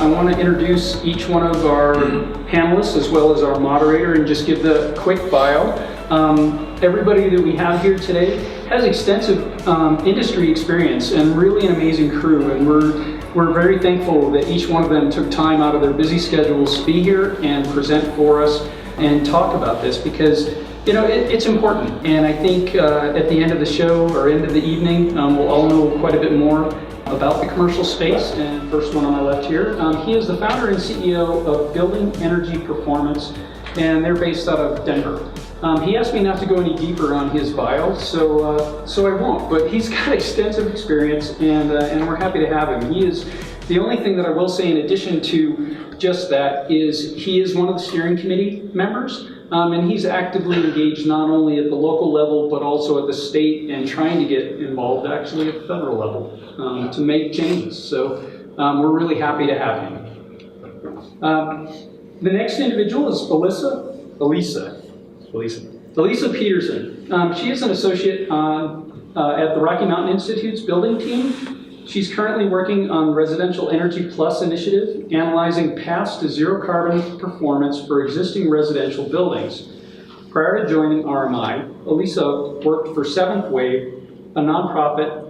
I want to introduce each one of our panelists as well as our moderator and just give the quick bio. Everybody that we have here today has extensive industry experience and really an amazing crew, and we're very thankful that each one of them took time out of their busy schedules to be here and present for us and talk about this, because you know it's important. And I think at the end of the show or end of the evening, we'll all know quite a bit more about the commercial space. And first one on my left here, he is the founder and CEO of Building Energy Performance, and they're based out of Denver. He asked me not to go any deeper on his bio, so I won't, but he's got extensive experience, and we're happy to have him. He is, the only thing that I will say in addition to just that is he is one of the steering committee members, and he's actively engaged not only at the local level, but also at the state and trying to get involved actually at the federal level to make changes. So we're really happy to have him. The next individual is Alisa Petersen. She is an associate at the Rocky Mountain Institute's building team. She's currently working on Residential Energy Plus initiative, analyzing paths to zero carbon performance for existing residential buildings. Prior to joining RMI, Alisa worked for Seventh Wave, a nonprofit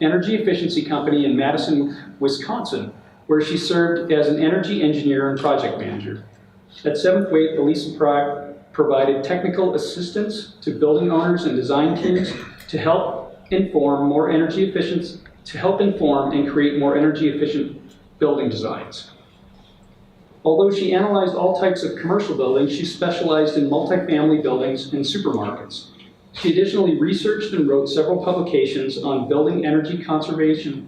energy efficiency company in Madison, Wisconsin, where she served as an energy engineer and project manager. At Seventh Wave, Alisa provided technical assistance to building owners and design teams to help inform and create more energy efficient building designs. Although she analyzed all types of commercial buildings, she specialized in multifamily buildings and supermarkets. She additionally researched and wrote several publications on building energy conservation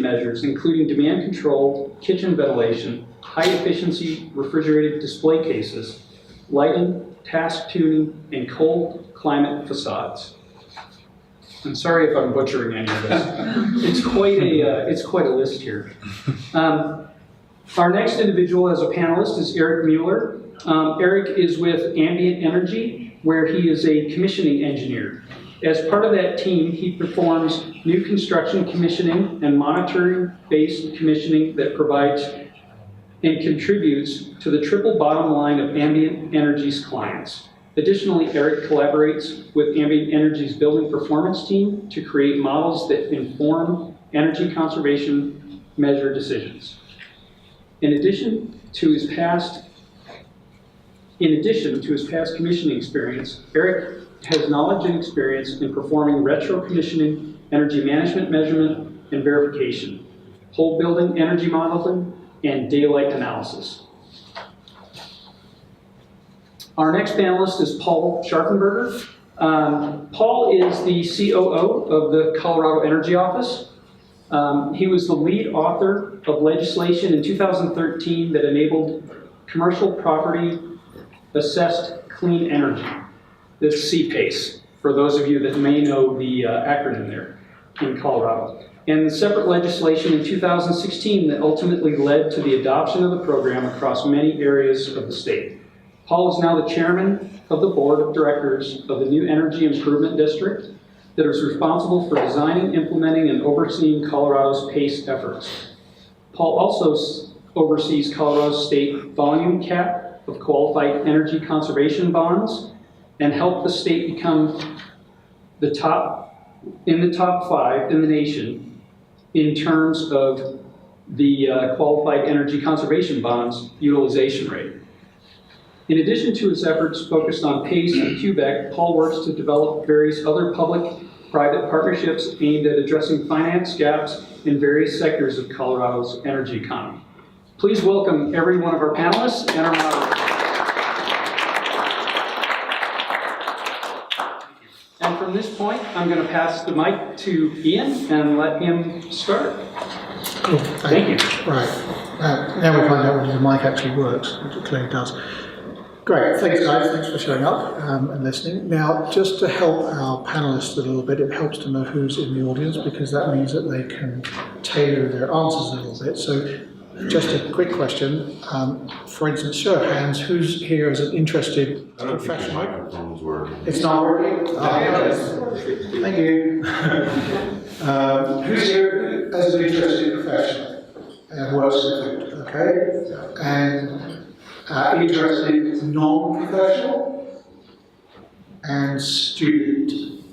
measures, including demand control, kitchen ventilation, high efficiency refrigerated display cases, lighting, task tuning, and cold climate facades. I'm sorry if I'm butchering any of this. It's quite a list here. Our next individual as a panelist is Eric Mueller. Eric is with Ambient Energy, where he is a commissioning engineer. As part of that team, he performs new construction commissioning and monitoring-based commissioning that provides and contributes to the triple bottom line of Ambient Energy's clients. Additionally, Eric collaborates with Ambient Energy's building performance team to create models that inform energy conservation measure decisions. In addition to his past commissioning experience, Eric has knowledge and experience in performing retro commissioning, energy management measurement and verification, whole building energy modeling, and daylight analysis. Our next panelist is Paul Scharfenberger. Paul is the COO of the Colorado Energy Office. He was the lead author of legislation in 2013 that enabled commercial property assessed clean energy, the CPACE, for those of you that may know the acronym there in Colorado. And separate legislation in 2016 that ultimately led to the adoption of the program across many areas of the state. Paul is now the chairman of the board of directors of the new Energy Improvement District that is responsible for designing, implementing, and overseeing Colorado's PACE efforts. Paul also oversees Colorado's state volume cap of qualified energy conservation bonds and helped the state become the top 5 in the nation in terms of the qualified energy conservation bonds utilization rate. In addition to his efforts focused on PACE and Quebec, Paul works to develop various other public-private partnerships aimed at addressing finance gaps in various sectors of Colorado's energy economy. Please welcome every one of our panelists and our moderators. And from this point, I'm going to pass the mic to Ian and let him start. Cool. Thank you. Right. Now we find out whether the mic actually works, which it clearly does. Great. Thanks, guys. Thanks for showing up and listening. Now, just to help our panelists a little bit, it helps to know who's in the audience, because that means that they can tailor their answers a little bit. So just a quick question. For instance, show of hands, who's here as an interested professional? I don't think the microphone's working. It's not working? Oh, yes. Thank you. Who's here? as an interested professional and works in food, okay? And interested non-professional and student.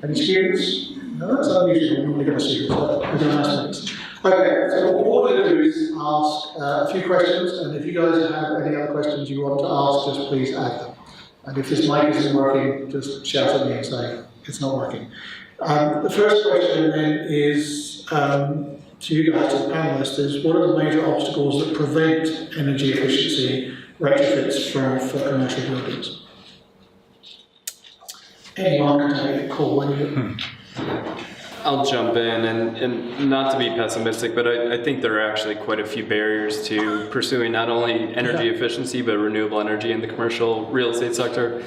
Any students? No, that's unusual. We're normally going to see students. Okay, so what we're going to do is ask a few questions, and if you guys have any other questions you want to ask, just please add them. And if this mic isn't working, just shout at me and say it's not working. The first question then is to you guys, to the panelists, is what are the major obstacles that prevent energy efficiency retrofits for commercial buildings? Anyone can take a call when you... I'll jump in, and not to be pessimistic, but I think there are actually quite a few barriers to pursuing not only energy efficiency, but renewable energy in the commercial real estate sector.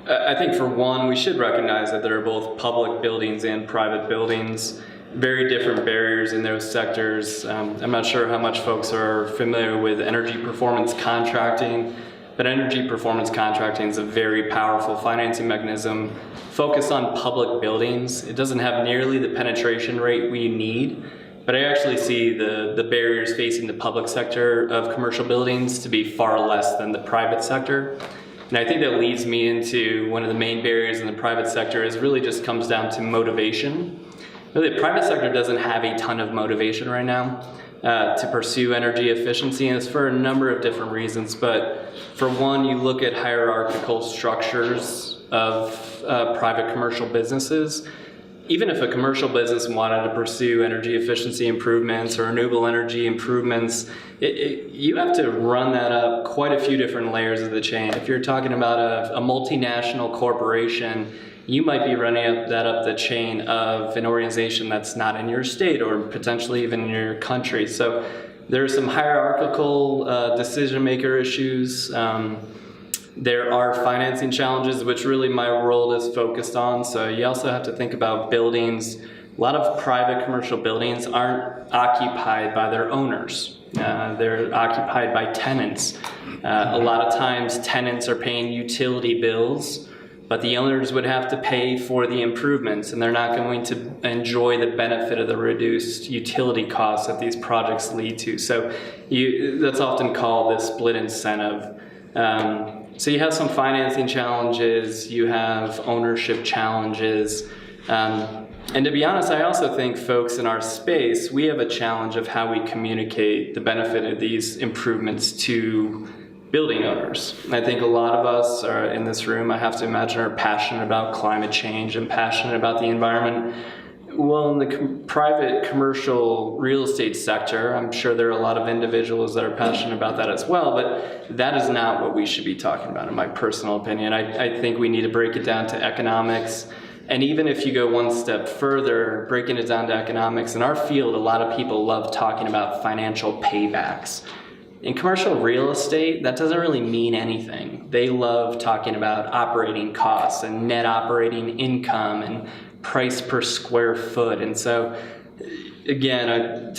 I think for one, we should recognize that there are both public buildings and private buildings, very different barriers in those sectors. I'm not sure how much folks are familiar with energy performance contracting, but energy performance contracting is a very powerful financing mechanism focused on public buildings. It doesn't have nearly the penetration rate we need, but I actually see the barriers facing the public sector of commercial buildings to be far less than the private sector. And I think that leads me into one of the main barriers in the private sector is really just comes down to motivation. Really, the private sector doesn't have a ton of motivation right now to pursue energy efficiency, and it's for a number of different reasons. But for one, you look at hierarchical structures of private commercial businesses. Even if a commercial business wanted to pursue energy efficiency improvements or renewable energy improvements, you have to run that up quite a few different layers of the chain. If you're talking about a multinational corporation, you might be running that up the chain of an organization that's not in your state or potentially even in your country. So there are some hierarchical decision maker issues. There are financing challenges, which really my role is focused on. So you also have to think about buildings. A lot of private commercial buildings aren't occupied by their owners. They're occupied by tenants. A lot of times tenants are paying utility bills, but the owners would have to pay for the improvements, and they're not going to enjoy the benefit of the reduced utility costs that these projects lead to. So that's often called the split incentive. So you have some financing challenges, you have ownership challenges, and to be honest, I also think folks in our space, we have a challenge of how we communicate the benefit of these improvements to building owners. And I think a lot of us are in this room, I have to imagine, are passionate about climate change and passionate about the environment. Well, in the private commercial real estate sector, I'm sure there are a lot of individuals that are passionate about that as well, but that is not what we should be talking about, in my personal opinion. I think we need to break it down to economics. And even if you go one step further, breaking it down to economics, in our field, a lot of people love talking about financial paybacks. In commercial real estate, that doesn't really mean anything. They love talking about operating costs and net operating income and price per square foot. And so, again,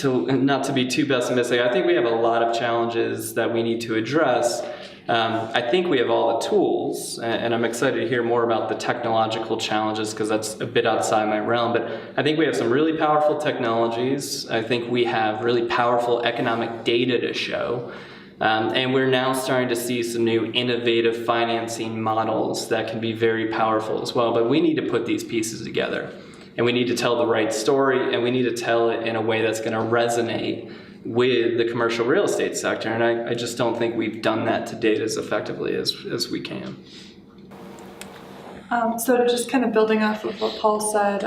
not to be too pessimistic, I think we have a lot of challenges that we need to address. I think we have all the tools, and I'm excited to hear more about the technological challenges because that's a bit outside my realm, but I think we have some really powerful technologies. I think we have really powerful economic data to show. And we're now starting to see some new innovative financing models that can be very powerful as well. But we need to put these pieces together. And we need to tell the right story, and we need to tell it in a way that's going to resonate with the commercial real estate sector. And I just don't think we've done that to date as effectively as we can. So just kind of building off of what Paul said,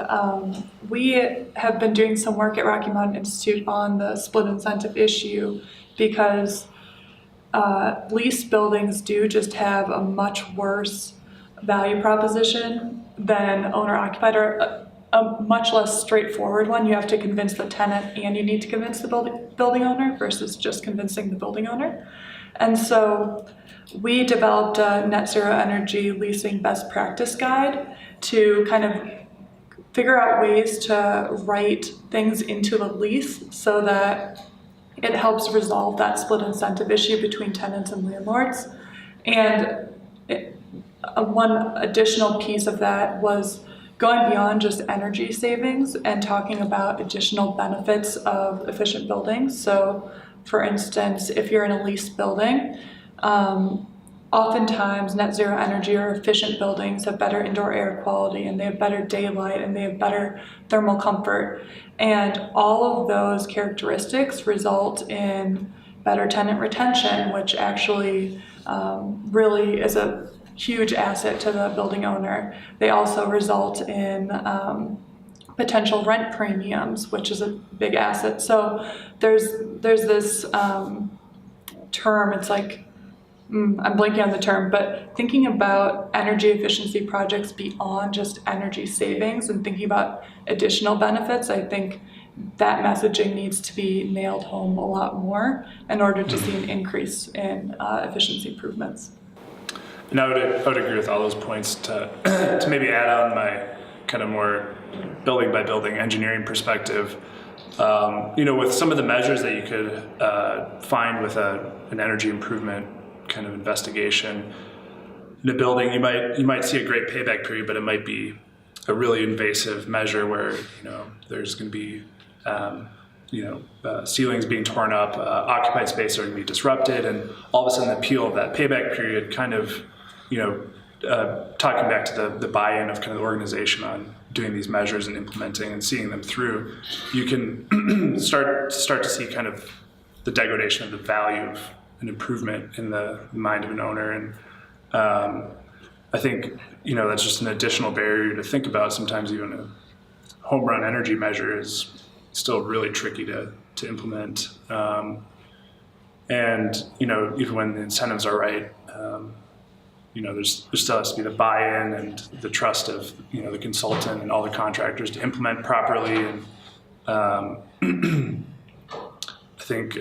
we have been doing some work at Rocky Mountain Institute on the split incentive issue because leased buildings do just have a much worse value proposition than owner-occupied, or a much less straightforward one. You have to convince the tenant and you need to convince the building owner versus just convincing the building owner. And so we developed a net zero energy leasing best practice guide to kind of figure out ways to write things into the lease so that it helps resolve that split incentive issue between tenants and landlords. And one additional piece of that was going beyond just energy savings and talking about additional benefits of efficient buildings. So for instance, if you're in a leased building, oftentimes net zero energy or efficient buildings have better indoor air quality, and they have better daylight, and they have better thermal comfort. And all of those characteristics result in better tenant retention, which actually really is a huge asset to the building owner. They also result in potential rent premiums, which is a big asset. So there's this term, it's like, I'm blanking on the term, but thinking about energy efficiency projects beyond just energy savings and thinking about additional benefits, I think that messaging needs to be nailed home a lot more in order to see an increase in efficiency improvements. And I would agree with all those points. To maybe add on my kind of more building by building engineering perspective, with some of the measures that you could find with an energy improvement kind of investigation in a building, you might see a great payback period, but it might be a really invasive measure where there's going to be ceilings being torn up, occupied space are going to be disrupted, and all of a sudden the appeal of that payback period kind of talking back to the buy-in of kind of the organization on doing these measures and implementing and seeing them through, you can start to see kind of the degradation of the value of an improvement in the mind of an owner. And I think that's just an additional barrier to think about. Sometimes even a home run energy measure is still really tricky to implement. And even when the incentives are right, there still has to be the buy-in and the trust of the consultant and all the contractors to implement properly. And I think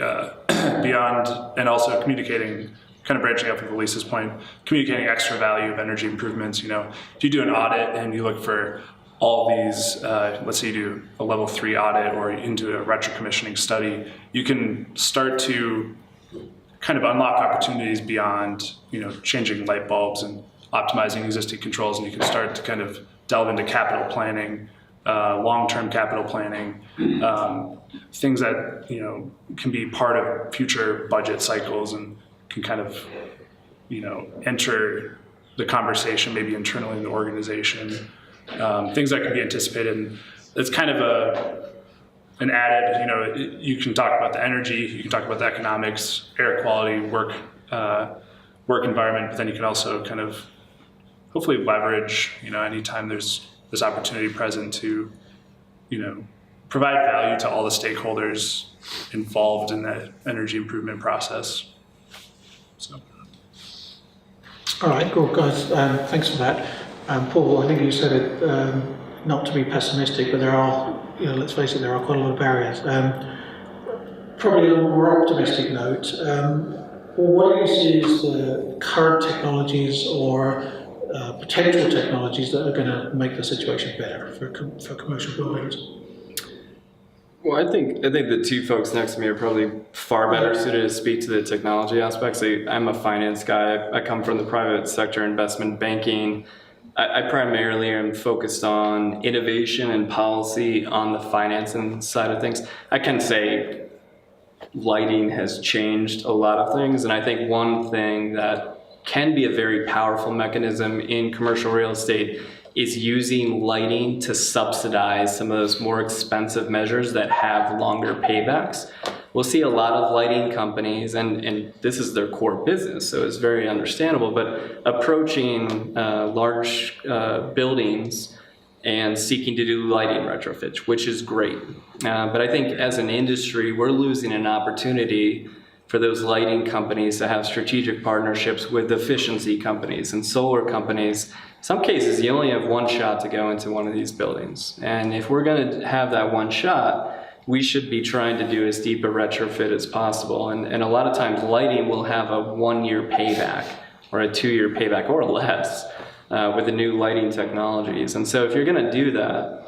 beyond, and also communicating, kind of branching up from Alisa's point, communicating extra value of energy improvements. If you do an audit and you look for all these, let's say you do a level 3 audit or into a retrocommissioning study, you can start to kind of unlock opportunities beyond, changing light bulbs and optimizing existing controls, and you can start to kind of delve into capital planning, long-term capital planning, things that can be part of future budget cycles and can kind of enter the conversation maybe internally in the organization, things that can be anticipated. And it's kind of an added, you can talk about the energy, you can talk about the economics, air quality, work environment, but then you can also kind of hopefully leverage, anytime there's this opportunity present to, provide value to all the stakeholders involved in that energy improvement process. So. All right, cool, guys. Thanks for that. Paul, I think you said it, not to be pessimistic, but there are, let's face it, there are quite a lot of barriers. Probably on a more optimistic note, what do you see as the current technologies or potential technologies that are going to make the situation better for commercial buildings? Well, I think the two folks next to me are probably far better suited to speak to the technology aspects. I'm a finance guy. I come from the private sector, investment banking. I primarily am focused on innovation and policy on the financing side of things. I can say lighting has changed a lot of things, and I think one thing that can be a very powerful mechanism in commercial real estate is using lighting to subsidize some of those more expensive measures that have longer paybacks. We'll see a lot of lighting companies, and this is their core business, so it's very understandable, but approaching large buildings and seeking to do lighting retrofits, which is great. But I think as an industry, we're losing an opportunity for those lighting companies to have strategic partnerships with efficiency companies and solar companies. In some cases, you only have one shot to go into one of these buildings. And if we're going to have that one shot, we should be trying to do as deep a retrofit as possible. And a lot of times lighting will have a 1-year payback or a 2-year payback or less with the new lighting technologies. And so if you're going to do that,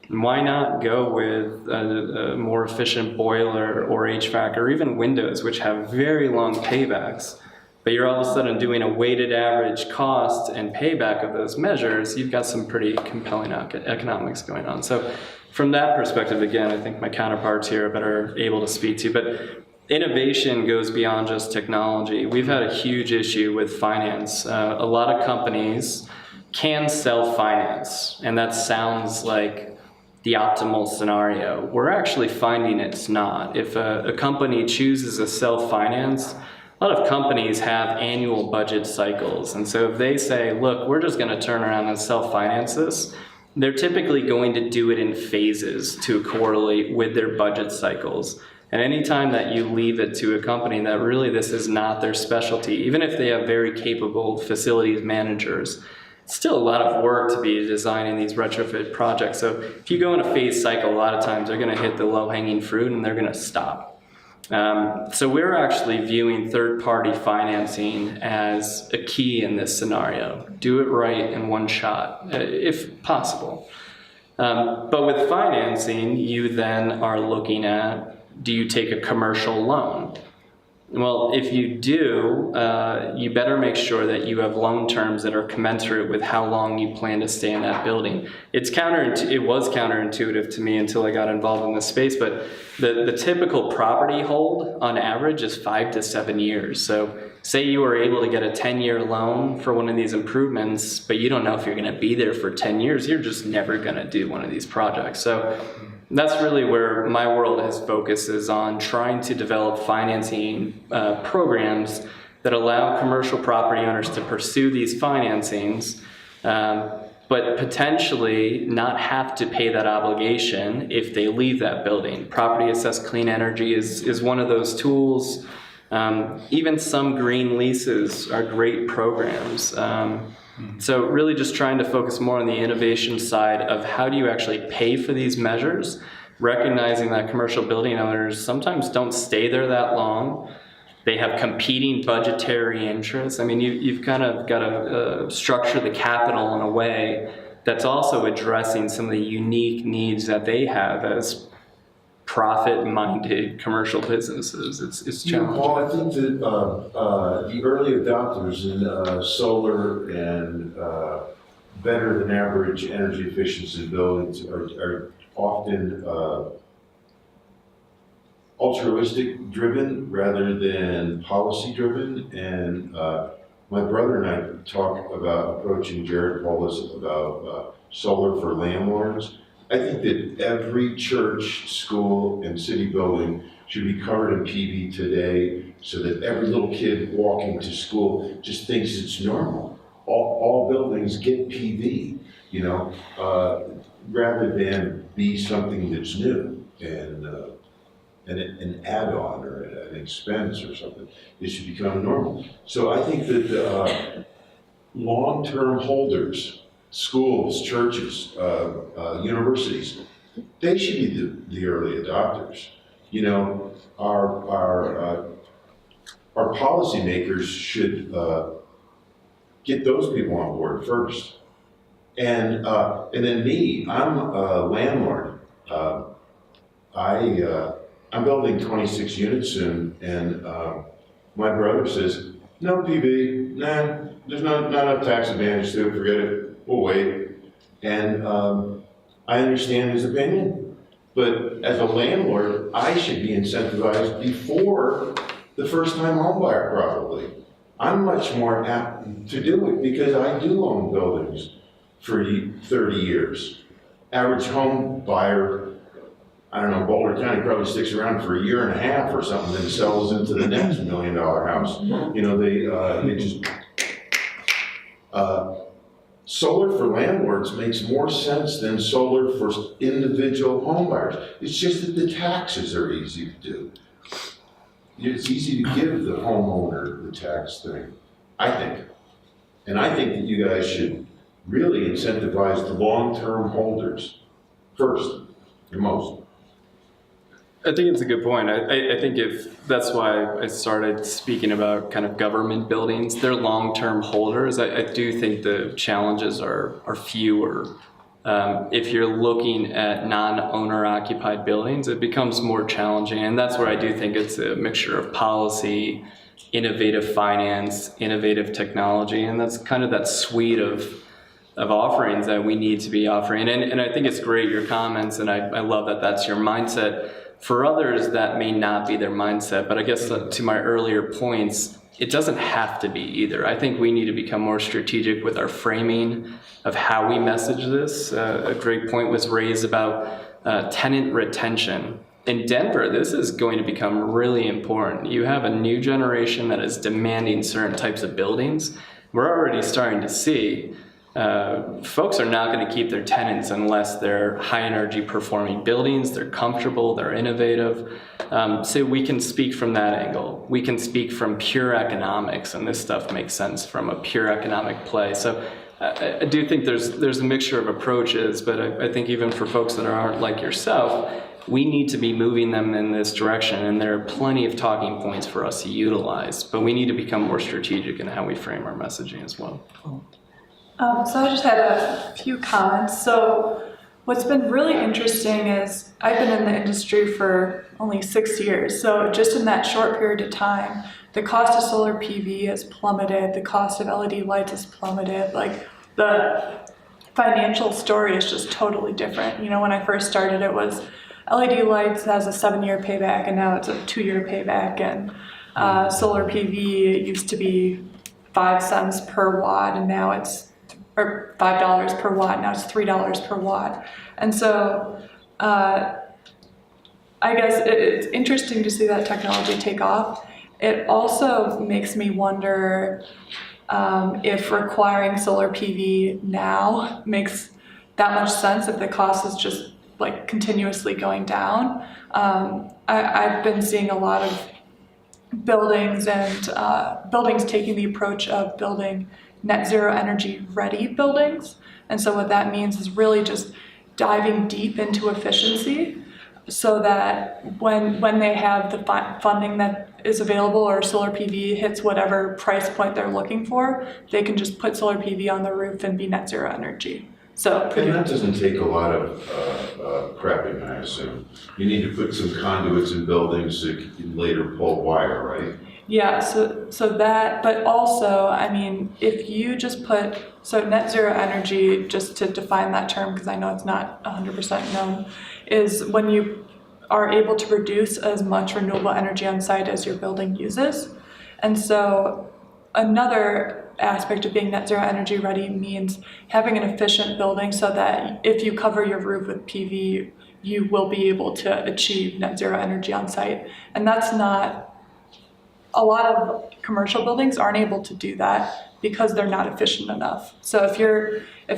why not go with a more efficient boiler or HVAC or even windows, which have very long paybacks, but you're all of a sudden doing a weighted average cost and payback of those measures, you've got some pretty compelling economics going on. So from that perspective, again, I think my counterparts here are better able to speak to, but innovation goes beyond just technology. We've had a huge issue with finance. A lot of companies can self-finance, and that sounds like the optimal scenario. We're actually finding it's not. If a company chooses a self-finance, a lot of companies have annual budget cycles. And so if they say, look, we're just gonna turn around and self-finance this, they're typically going to do it in phases to correlate with their budget cycles. And anytime that you leave it to a company that really this is not their specialty, even if they have very capable facilities managers, it's still a lot of work to be designing these retrofit projects. So if you go in a phase cycle, a lot of times they're gonna hit the low-hanging fruit and they're gonna stop. So we're actually viewing third-party financing as a key in this scenario. Do it right in one shot, if possible. But with financing, you then are looking at, do you take a commercial loan? Well, if you do, you better make sure that you have loan terms that are commensurate with how long you plan to stay in that building. It was counterintuitive to me until I got involved in this space, but the typical property hold on average is 5 to 7 years. So say you were able to get a 10-year loan for one of these improvements, but you don't know if you're gonna be there for 10 years, you're just never gonna do one of these projects. So that's really where my world has focused, is on trying to develop financing programs that allow commercial property owners to pursue these financings, but potentially not have to pay that obligation if they leave that building. Property assessed clean energy is one of those tools. Even some green leases are great programs. So really just trying to focus more on the innovation side of how do you actually pay for these measures, recognizing that commercial building owners sometimes don't stay there that long. They have competing budgetary interests. I mean, you've kind of got to structure the capital in a way that's also addressing some of the unique needs that they have as profit-minded commercial businesses. It's challenging. Paul, I think that the early adopters in solar and better than average energy efficiency buildings are often altruistic driven rather than policy driven. And my brother and I talk about approaching Jared Paulus about solar for landlords. I think that every church, school, and city building should be covered in PV today so that every little kid walking to school just thinks it's normal. All buildings get PV, you know, rather than be something that's new and an add-on or an expense or something. It should become normal. So I think that long-term holders, schools, churches, universities, they should be the early adopters. You know, our policymakers should get those people on board first. And then me, I'm a landlord. I'm building 26 units soon, and my brother says, no PV, nah, there's not enough tax advantage to it, forget it. We'll wait. And I understand his opinion, but as a landlord, I should be incentivized before the first-time homebuyer, probably. I'm much more apt to do it because I do own buildings for 30 years. Average home buyer, I don't know, Boulder County probably sticks around for a year and a half or something, then sells into the next $1 million house. You know, they just. Solar for landlords makes more sense than solar for individual home buyers. It's just that the taxes are easy to do. It's easy to give the homeowner the tax thing, I think. And I think that you guys should really incentivize the long-term holders first and most. I think it's a good point. I think if that's why I started speaking about kind of government buildings, they're long-term holders. I do think the challenges are fewer. If you're looking at non-owner occupied buildings, it becomes more challenging. And that's where I do think it's a mixture of policy innovative finance, innovative technology, and that's kind of that suite of offerings that we need to be offering. And I think it's great, your comments, and I love that that's your mindset. For others, that may not be their mindset, but I guess to my earlier points, it doesn't have to be either. I think we need to become more strategic with our framing of how we message this. A great point was raised about tenant retention. In Denver, this is going to become really important. You have a new generation that is demanding certain types of buildings. We're already starting to see folks are not going to keep their tenants unless they're high energy performing buildings, they're comfortable, they're innovative. So we can speak from that angle. We can speak from pure economics, and this stuff makes sense from a pure economic play. So I do think there's a mixture of approaches, but I think even for folks that aren't like yourself, we need to be moving them in this direction, and there are plenty of talking points for us to utilize, but we need to become more strategic in how we frame our messaging as well. So I just had a few comments. So what's been really interesting is I've been in the industry for only 6 years. So just in that short period of time, the cost of solar PV has plummeted. The cost of LED lights has plummeted. Like the financial story is just totally different. You know, when I first started, it was LED lights has a 7-year payback, and now it's a 2-year payback. And solar PV used to be 5 cents per watt, and now it's or $5 per watt, now it's $3 per watt. And so I guess it's interesting to see that technology take off. It also makes me wonder if requiring solar PV now makes that much sense if the cost is just like continuously going down. I've been seeing a lot of buildings and buildings taking the approach of building net zero energy ready buildings. And so what that means is really just diving deep into efficiency so that when they have the funding that is available or solar PV hits whatever price point they're looking for, they can just put solar PV on the roof and be net zero energy. So and that doesn't take a lot of prepping, I assume. You need to put some conduits in buildings that you can later pull wire, right? Yeah, so that, but also, I mean, if you just put, so net zero energy, just to define that term, because I know it's not 100% known, is when you are able to produce as much renewable energy on site as your building uses. And so another aspect of being net zero energy ready means having an efficient building so that if you cover your roof with PV, you will be able to achieve net zero energy on site. And that's not, a lot of commercial buildings aren't able to do that because they're not efficient enough. So if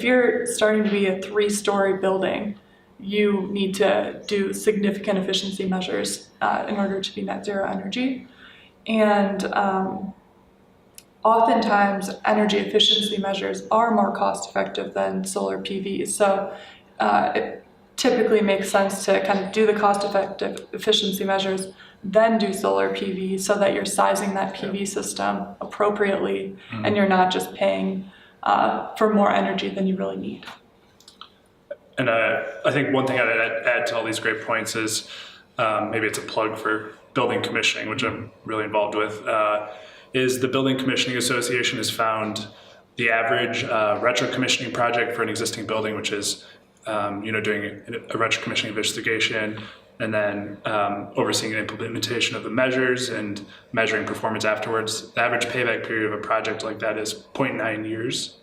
you're starting to be a 3-story building, you need to do significant efficiency measures in order to be net zero energy. And oftentimes energy efficiency measures are more cost effective than solar PV. So it typically makes sense to kind of do the cost effective efficiency measures, then do solar PV so that you're sizing that PV system appropriately and you're not just paying for more energy than you really need. And I think one thing I'd add to all these great points is maybe it's a plug for building commissioning, which I'm really involved with, is the Building Commissioning Association has found the average retro commissioning project for an existing building, which is doing a retro commissioning investigation and then overseeing an implementation of the measures and measuring performance afterwards. The average payback period of a project like that is 0.9 years.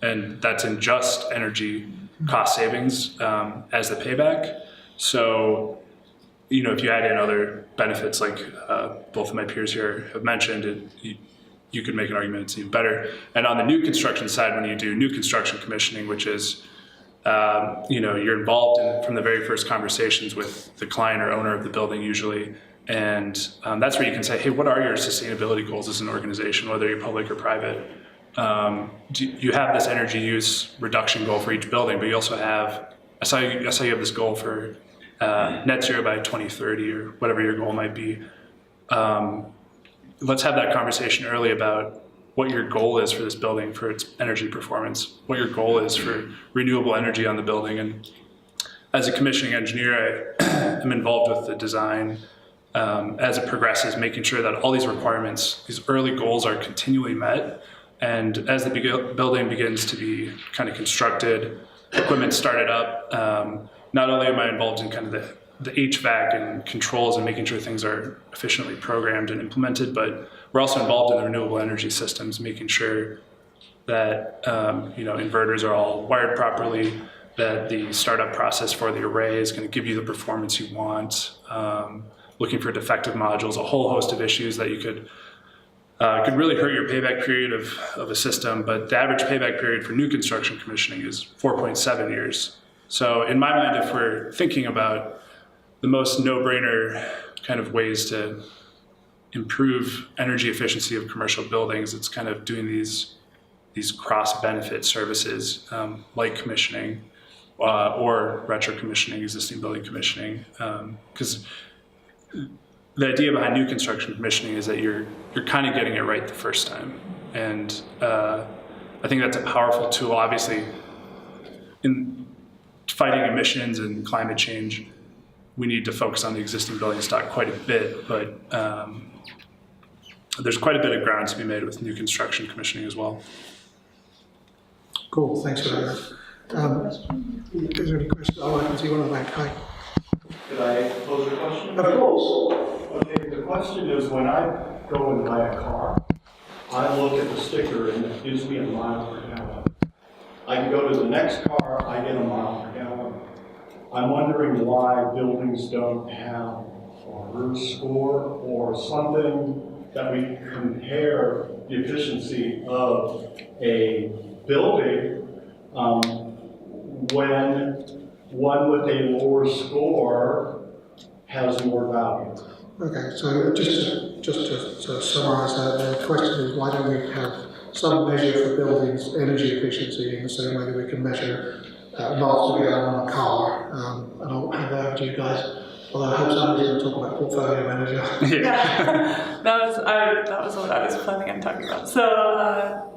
And that's in just energy cost savings as the payback. So, if you add in other benefits like both of my peers here have mentioned, you could make an argument it's even better. And on the new construction side, when you do new construction commissioning, which is you're involved from the very first conversations with the client or owner of the building usually. And that's where you can say, hey, what are your sustainability goals as an organization, whether you're public or private? You have this energy use reduction goal for each building, but you also have, I saw you have this goal for net zero by 2030 or whatever your goal might be. Let's have that conversation early about what your goal is for this building, for its energy performance, what your goal is for renewable energy on the building. And as a commissioning engineer, I am involved with the design as it progresses, making sure that all these requirements, these early goals are continually met. And as the building begins to be kind of constructed, equipment started up, not only am I involved in kind of the HVAC and controls and making sure things are efficiently programmed and implemented, but we're also involved in the renewable energy systems, making sure that inverters are all wired properly, that the startup process for the array is going to give you the performance you want, looking for defective modules, a whole host of issues that you could really hurt your payback period of a system. But the average payback period for new construction commissioning is 4.7 years. So in my mind, if we're thinking about the most no-brainer kind of ways to improve energy efficiency of commercial buildings, it's kind of doing these cross-benefit services like commissioning or retro-commissioning, existing building commissioning, because the idea behind new construction commissioning is that you're kind of getting it right the first time. And I think that's a powerful tool. Obviously, in fighting emissions and climate change, we need to focus on the existing building stock quite a bit, but there's quite a bit of ground to be made with new construction commissioning as well. Cool, thanks for that. Is there any questions? Oh, I can see one on the back. Hi. Could I pose a question? Of course. Okay, the question is, when I go and buy a car, I look at the sticker and it gives me a mile per gallon. I can go to the next car, I get a mile per gallon. I'm wondering why buildings don't have a RERS score or something that we compare the efficiency of a building when one with a lower score has more value. Okay, so just to summarise that, the question is, why don't we have some measure for buildings' energy efficiency in the same way that we can measure miles per gallon on a car? And I'll hand that over to you guys. Although I hope somebody's going to talk about portfolio manager. Yeah, that was what I was planning on talking about. So,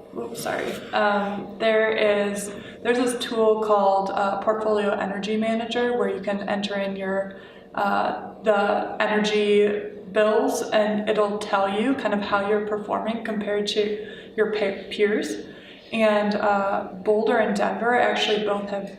there's this tool called Portfolio Energy Manager where you can enter in your the energy bills, and it'll tell you kind of how you're performing compared to your peers. And Boulder and Denver actually both have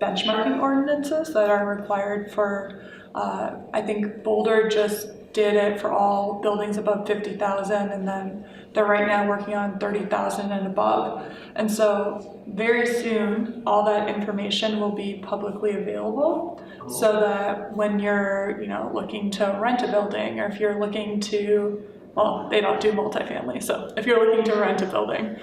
benchmarking ordinances that are required for, I think Boulder just did it for all buildings above 50,000, and then they're right now working on 30,000 and above. And so very soon, all that information will be publicly available, so that when you're, looking to rent a building, or if you're looking to, well, they don't do multifamily, so if you're looking to rent a building,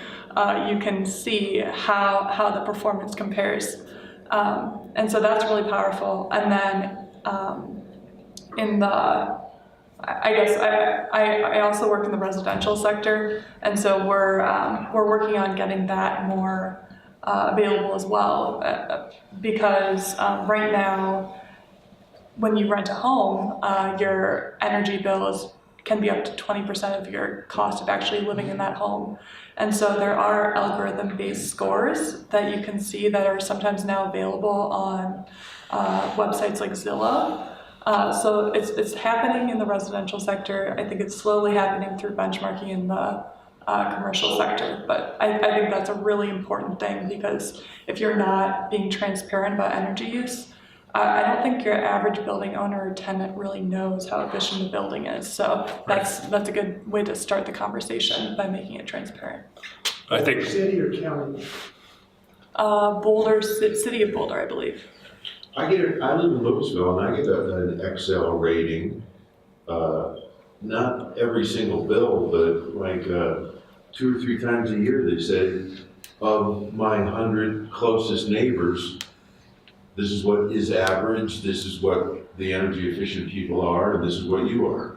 you can see how the performance compares. And so that's really powerful. And then I also work in the residential sector, and so we're working on getting that more available as well, because right now, when you rent a home, your energy bill can be up to 20% of your cost of actually living in that home. And so there are algorithm-based scores that you can see that are sometimes now available on websites like Zillow. So it's happening in the residential sector. I think it's slowly happening through benchmarking in the commercial sector. But I think that's a really important thing, because if you're not being transparent about energy use, I don't think your average building owner or tenant really knows how efficient the building is. So that's a good way to start the conversation, by making it transparent. I think City or county? Boulder, City of Boulder, I believe. I live in Louisville, and I get an Excel rating, not every single bill, but like 2 or 3 times a year they say, of my 100 closest neighbors, this is what is average, this is what the energy efficient people are, and this is what you are.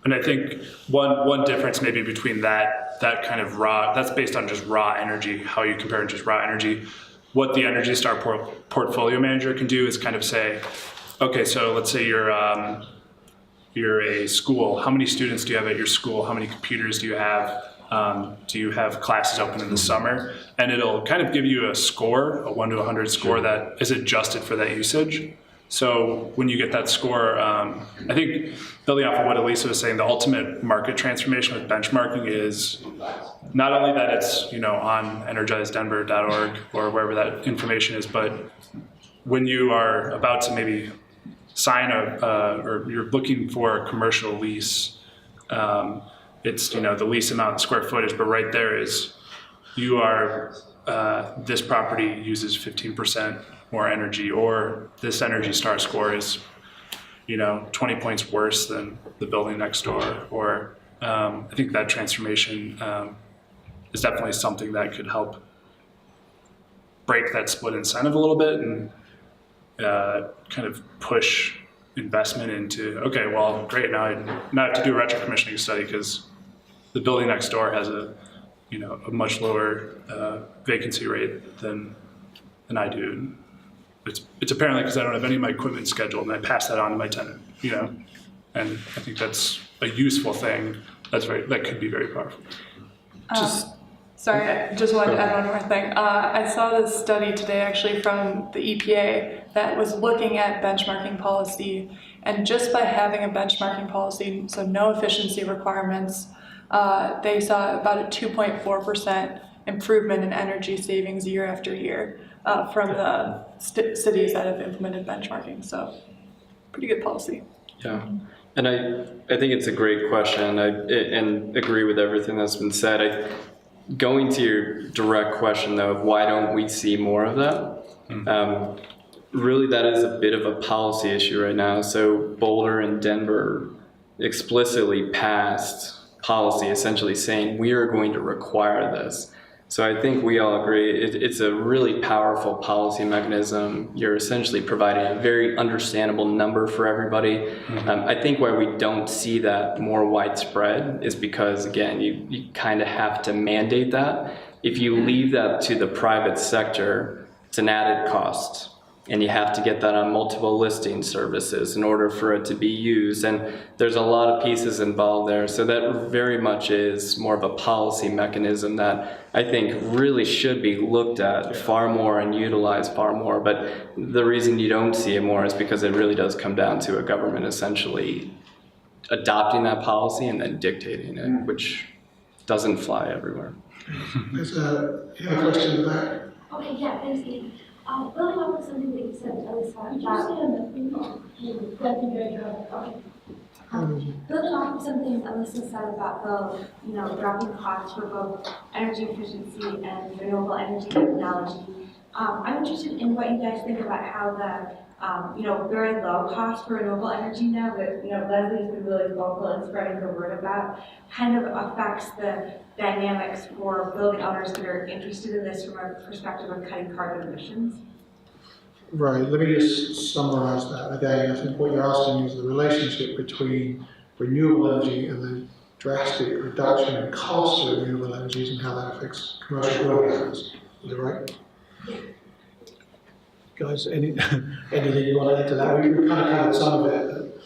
And I think one difference maybe between that kind of raw, that's based on just raw energy, how you compare just raw energy. What the Energy Star portfolio manager can do is kind of say, okay, so let's say you're a school. How many students do you have at your school? How many computers do you have? Do you have classes open in the summer? And it'll kind of give you a score, a 1 to 100 score that is adjusted for that usage. So when you get that score, I think building off of what Alisa was saying, the ultimate market transformation with benchmarking is not only that it's, on energizedenver.org or wherever that information is, but when you are about to maybe sign or you're looking for a commercial lease, it's, the lease amount, square footage, but right there is you are, this property uses 15% more energy, or this Energy Star score is, 20 points worse than the building next door. Or I think that transformation is definitely something that could help break that split incentive a little bit and kind of push investment into, okay, well, great, now I have to do a retro commissioning study because the building next door has a much lower vacancy rate than I do. It's apparently because I don't have any of my equipment scheduled, and I pass that on to my tenant, and I think that's a useful thing. That could be very powerful. Sorry, I just wanted to add one more thing. I saw this study today actually from the EPA that was looking at benchmarking policy, and just by having a benchmarking policy, so no efficiency requirements, they saw about a 2.4% improvement in energy savings year after year from the cities that have implemented benchmarking. So pretty good policy. Yeah, and I think it's a great question, and agree with everything that's been said. Going to your direct question though of why don't we see more of that? Really, that is a bit of a policy issue right now. So Boulder and Denver explicitly passed policy essentially saying we are going to require this. So I think we all agree it's a really powerful policy mechanism. You're essentially providing a very understandable number for everybody. I think why we don't see that more widespread is because, again, you kind of have to mandate that. If you leave that to the private sector, it's an added cost. And you have to get that on multiple listing services in order for it to be used. And there's a lot of pieces involved there. So that very much is more of a policy mechanism that I think really should be looked at far more and utilized far more. But the reason you don't see it more is because it really does come down to a government essentially adopting that policy and then dictating it, which doesn't fly everywhere. There's a question in the back. Okay, yeah, thanks, Ian. Building off of something that you said, Alisa, building off of something Alisa said about the dropping costs for both energy efficiency and renewable energy technology. I'm interested in what you guys think about how the very low cost for renewable energy now that Leslie's been really vocal and spreading her word about kind of affects the dynamics for building owners that are interested in this from a perspective of cutting carbon emissions. Right, let me just summarize that again. I think what you're asking is the relationship between renewable energy and the drastic reduction in cost of renewable energies and how that affects commercial building owners. Is that right? Yeah. Guys, anything you want to add to that? We kind of covered some of it.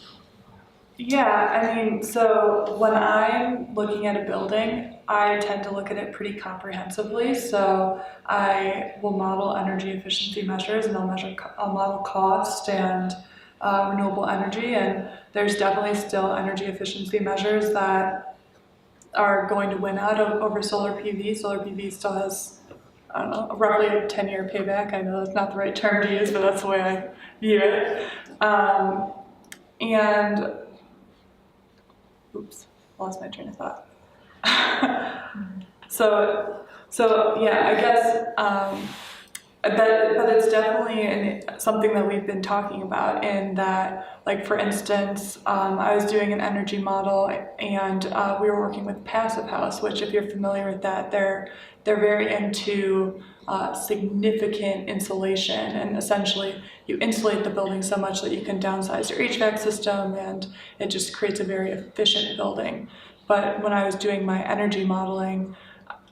Yeah, so when I'm looking at a building, I tend to look at it pretty comprehensively. So I will model energy efficiency measures, and I'll model cost and renewable energy. And there's definitely still energy efficiency measures that are going to win out over solar PV. Solar PV still has, roughly a 10-year payback. I know that's not the right term to use, but that's the way I view it. And oops, lost my train of thought. So yeah, I guess, but it's definitely something that we've been talking about in that, like for instance, I was doing an energy model and we were working with Passive House, which if you're familiar with that, they're very into significant insulation, and essentially you insulate the building so much that you can downsize your HVAC system and it just creates a very efficient building. But when I was doing my energy modeling,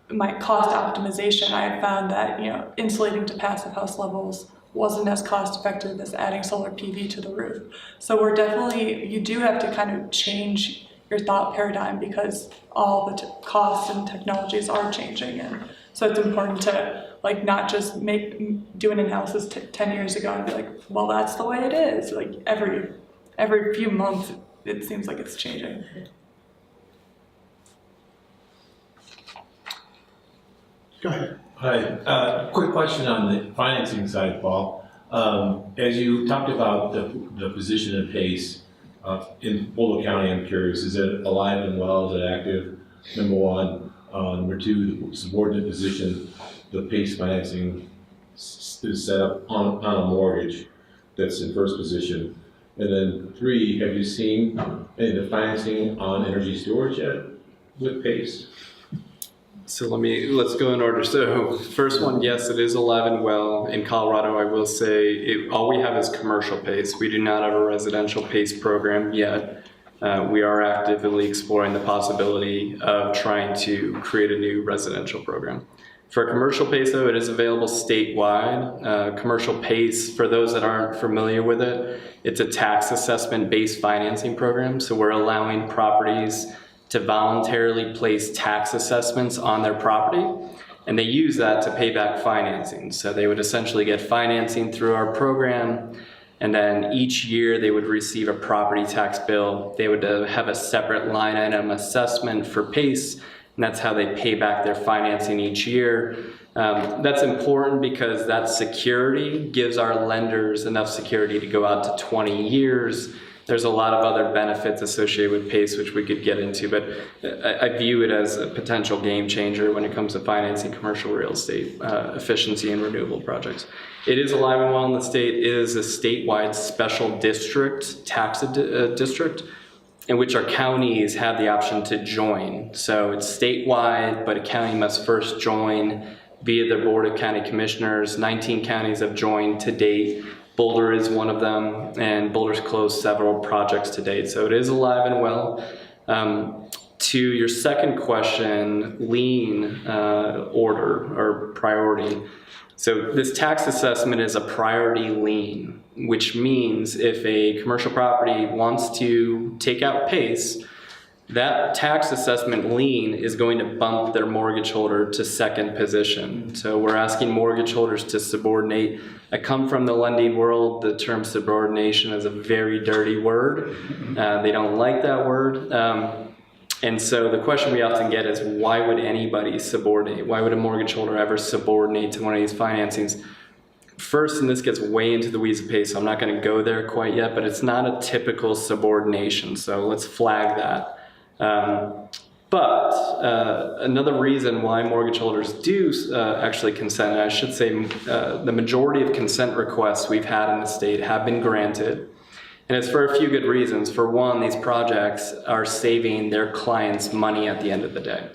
my cost optimization, I had found that insulating to Passive House levels wasn't as cost effective as adding solar PV to the roof. So you do have to kind of change your thought paradigm, because all the costs and technologies are changing. And so it's important to like not just do an analysis 10 years ago and be like, well, that's the way it is. Like every few months, it seems like it's changing. Go ahead. Hi, quick question on the financing side, Paul. As you talked about the position of PACE in Boulder County, I'm curious, is it alive and well, is it active, number one? Number two, the subordinate position, the PACE financing is set up on a mortgage that's in first position. And then three, have you seen any of the financing on energy storage yet with PACE? So let's go in order. So first one, yes, it is alive and well. In Colorado, I will say all we have is commercial PACE. We do not have a residential PACE program yet. We are actively exploring the possibility of trying to create a new residential program. For commercial PACE, though, it is available statewide. Commercial PACE, for those that aren't familiar with it, it's a tax assessment-based financing program. So we're allowing properties to voluntarily place tax assessments on their property, and they use that to pay back financing. So they would essentially get financing through our program, and then each year they would receive a property tax bill. They would have a separate line item assessment for PACE, and that's how they pay back their financing each year. That's important because that security gives our lenders enough security to go out to 20 years. There's a lot of other benefits associated with PACE, which we could get into, but I view it as a potential game changer when it comes to financing commercial real estate efficiency and renewable projects. It is alive and well in the state. It is a statewide special district, tax district, in which our counties have the option to join. So it's statewide, but a county must first join via the Board of County Commissioners. 19 counties have joined to date. Boulder is one of them, and Boulder's closed several projects to date. So it is alive and well. To your second question, lien order or priority. So this tax assessment is a priority lien, which means if a commercial property wants to take out PACE, that tax assessment lien is going to bump their mortgage holder to second position. So we're asking mortgage holders to subordinate. I come from the lending world. The term subordination is a very dirty word. They don't like that word. And so the question we often get is, why would anybody subordinate? Why would a mortgage holder ever subordinate to one of these financings? First, and this gets way into the weeds of PACE, so I'm not going to go there quite yet, but it's not a typical subordination. So let's flag that. Another reason why mortgage holders do actually consent, and I should say the majority of consent requests we've had in the state have been granted, and it's for a few good reasons. For one, these projects are saving their clients money at the end of the day.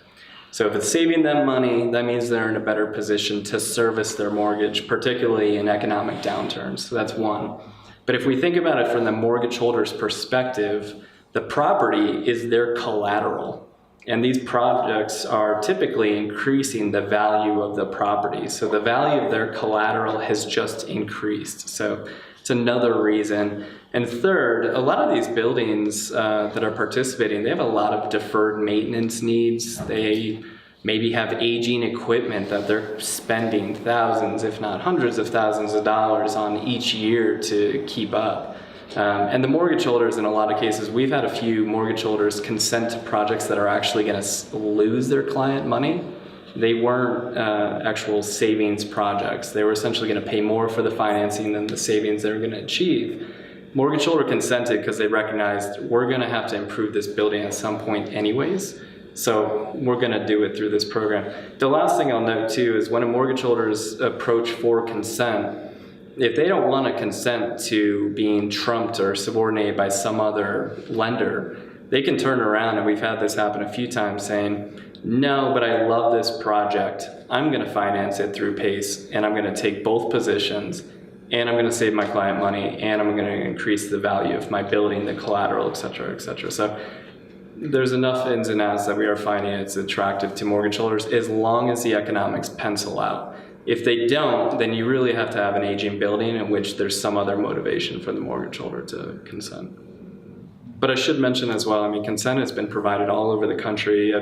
So if it's saving them money, that means they're in a better position to service their mortgage, particularly in economic downturns. So that's one. But if we think about it from the mortgage holder's perspective, the property is their collateral, and these projects are typically increasing the value of the property. So the value of their collateral has just increased. So it's another reason. And third, a lot of these buildings that are participating, they have a lot of deferred maintenance needs. They maybe have aging equipment that they're spending thousands, if not hundreds of thousands of dollars on each year to keep up. And the mortgage holders, in a lot of cases, we've had a few mortgage holders consent to projects that are actually going to lose their client money. They weren't actual savings projects. They were essentially going to pay more for the financing than the savings they were going to achieve. Mortgage holder consented because they recognized we're going to have to improve this building at some point anyways. So we're going to do it through this program. The last thing I'll note too is when a mortgage holders approach for consent, if they don't want to consent to being trumped or subordinated by some other lender, they can turn around, and we've had this happen a few times, saying, no, but I love this project. I'm going to finance it through PACE, and I'm going to take both positions, and I'm going to save my client money, and I'm going to increase the value of my building, the collateral, et cetera, et cetera. So there's enough ins and outs that we are finding it's attractive to mortgage holders as long as the economics pencil out. If they don't, then you really have to have an aging building in which there's some other motivation for the mortgage holder to consent. But I should mention as well, I mean, consent has been provided all over the country.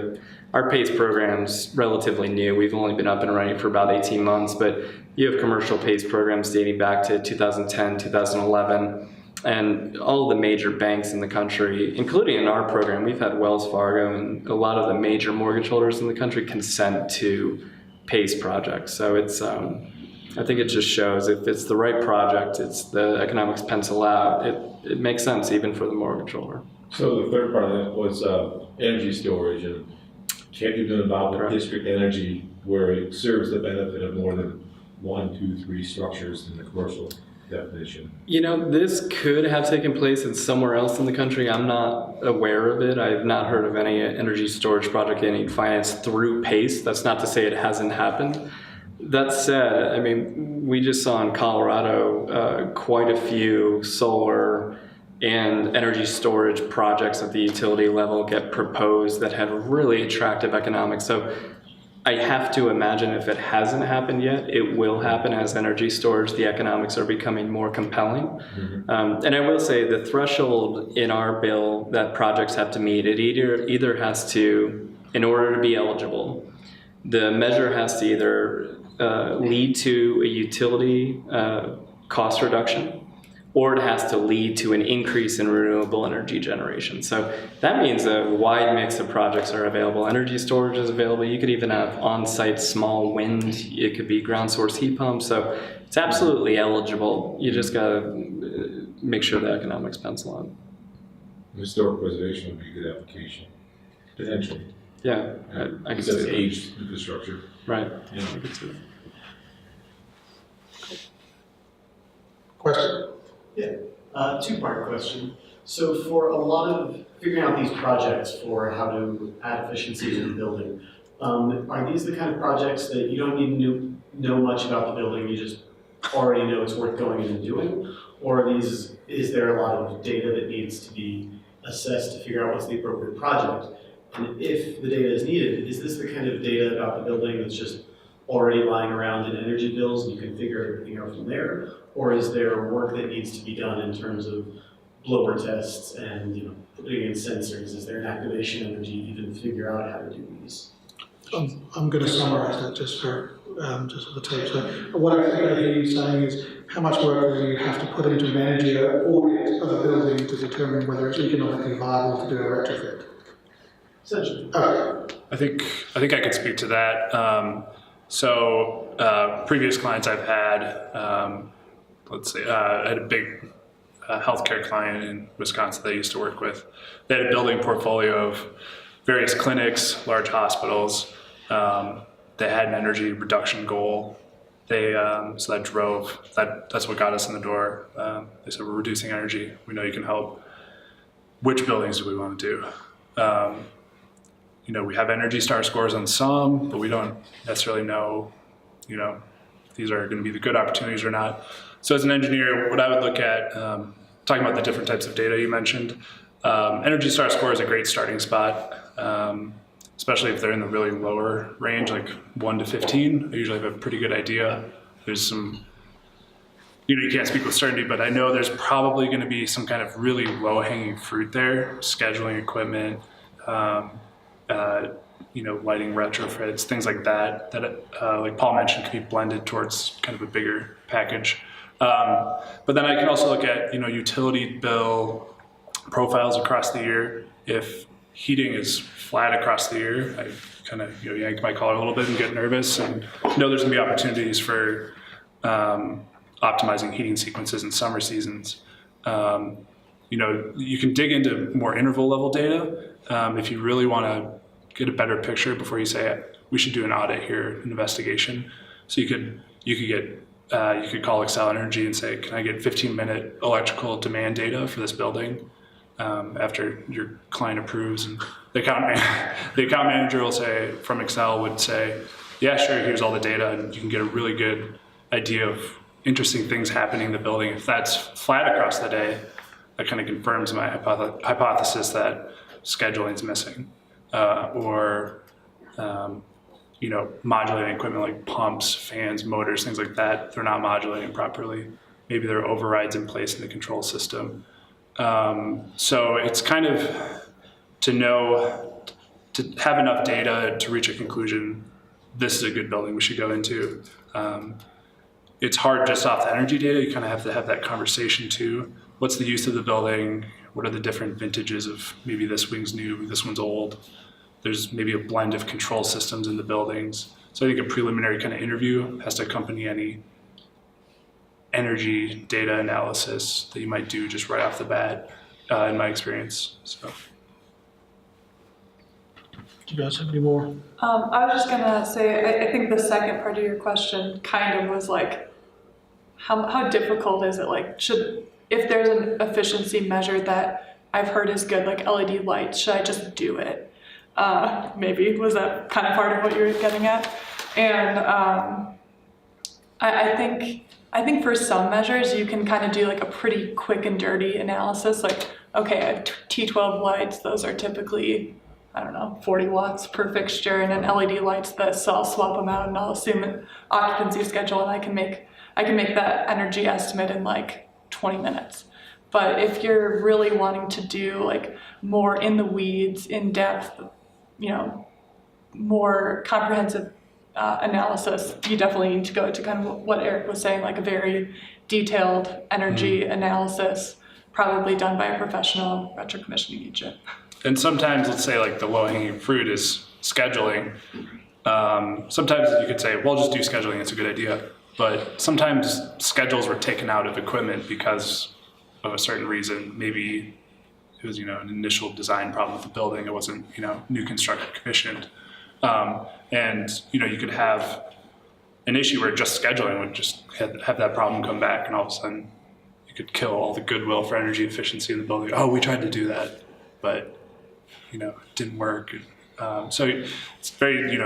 Our PACE program's relatively new. We've only been up and running for about 18 months, but you have commercial PACE programs dating back to 2010, 2011, and all the major banks in the country, including in our program, we've had Wells Fargo and a lot of the major mortgage holders in the country consent to PACE projects. So it's, I think it just shows if it's the right project, it's the economics pencil out, it makes sense even for the mortgage holder. So the third part of that was energy storage, and can't you be involved with district energy where it serves the benefit of more than 1, 2, 3 structures in the commercial definition? You know, this could have taken place in somewhere else in the country. I'm not aware of it. I've not heard of any energy storage project getting financed through PACE. That's not to say it hasn't happened. That said, I mean, we just saw in Colorado quite a few solar and energy storage projects at the utility level get proposed that had really attractive economics. So I have to imagine if it hasn't happened yet, it will happen as energy storage, the economics are becoming more compelling. Mm-hmm. And I will say the threshold in our bill that projects have to meet, it either has to, in order to be eligible, the measure has to either lead to a utility cost reduction, or it has to lead to an increase in renewable energy generation. So that means a wide mix of projects are available. Energy storage is available. You could even have on-site small wind. It could be ground source heat pumps. So it's absolutely eligible. You just gotta make sure the economics pencil out. Historic preservation would be a good application, potentially. Yeah, I could see that. Aged infrastructure. Right. Yeah. I could see that. Question? Yeah, two-part question. So for a lot of figuring out these projects for how to add efficiency in the building, are these the kind of projects that you don't need to know much about the building, you just already know it's worth going in and doing? Or is there a lot of data that needs to be assessed to figure out what's the appropriate project? And if the data is needed, is this the kind of data about the building that's just already lying around in energy bills and you can figure everything out from there? Or is there work that needs to be done in terms of blower tests and putting in sensors? Is there an activation energy to even figure out how to do these? I'm going to summarize that just for the tape. So what I think I hear you saying is how much work do you have to put into an energy audit of a building to determine whether it's economically viable to do a retrofit? Essentially. I think I could speak to that. Previous clients I've had, let's say, I had a big healthcare client in Wisconsin that I used to work with. They had a building portfolio of various clinics, large hospitals. They had an energy reduction goal. So that drove, that's what got us in the door. They said, we're reducing energy. We know you can help. Which buildings do we want to do? We have Energy Star scores on some, but we don't necessarily know, these are going to be the good opportunities or not. So as an engineer, what I would look at, talking about the different types of data you mentioned, Energy Star score is a great starting spot, especially if they're in the really lower range, like 1 to 15. I usually have a pretty good idea. There's some, you can't speak with certainty, but I know there's probably going to be some kind of really low-hanging fruit there, scheduling equipment, lighting retrofits, things like that, like Paul mentioned, can be blended towards kind of a bigger package. But then I can also look at, utility bill profiles across the year. If heating is flat across the year, I kind of, yank my collar a little bit and get nervous and know there's gonna be opportunities for optimizing heating sequences in summer seasons. You can dig into more interval level data if you really wanna get a better picture before you say, we should do an audit here, an investigation. So you could call Excel Energy and say, can I get 15-minute electrical demand data for this building after your client approves? And the account manager will say, from Excel would say, yeah, sure, here's all the data, and you can get a really good idea of interesting things happening in the building. If that's flat across the day, that kind of confirms my hypothesis that scheduling is missing. Modulating equipment like pumps, fans, motors, things like that, they're not modulating properly. Maybe there are overrides in place in the control system. So it's kind of to have enough data to reach a conclusion, this is a good building we should go into. It's hard just off the energy data. You kind of have to have that conversation too. What's the use of the building? What are the different vintages of maybe this wing's new, this one's old? There's maybe a blend of control systems in the buildings. So I think a preliminary kind of interview has to accompany any energy data analysis that you might do just right off the bat, in my experience. So. Do you guys have any more? I was just gonna say, I think the second part of your question kind of was like, how difficult is it? Like, if there's an efficiency measure that I've heard is good, like LED lights, should I just do it? Maybe, was that kind of part of what you were getting at? And I think for some measures you can kind of do like a pretty quick and dirty analysis. Like, okay, I have T12 lights, those are typically, I don't know, 40 watts per fixture, and then LED lights that, so I'll swap them out and I'll assume an occupancy schedule, and I can make that energy estimate in like 20 minutes. But if you're really wanting to do like more in the weeds, in depth, more comprehensive analysis, you definitely need to go to kind of what Eric was saying, like a very detailed energy analysis, probably done by a professional retro-commissioning agent. And sometimes, let's say like the low-hanging fruit is scheduling. Sometimes you could say, well, just do scheduling, it's a good idea. But sometimes schedules were taken out of equipment because of a certain reason. Maybe it was, an initial design problem with the building. It wasn't, new construction commissioned. And, you could have an issue where just scheduling would just have that problem come back, and all of a sudden you could kill all the goodwill for energy efficiency in the building. Oh, we tried to do that, but, it didn't work. So it's very,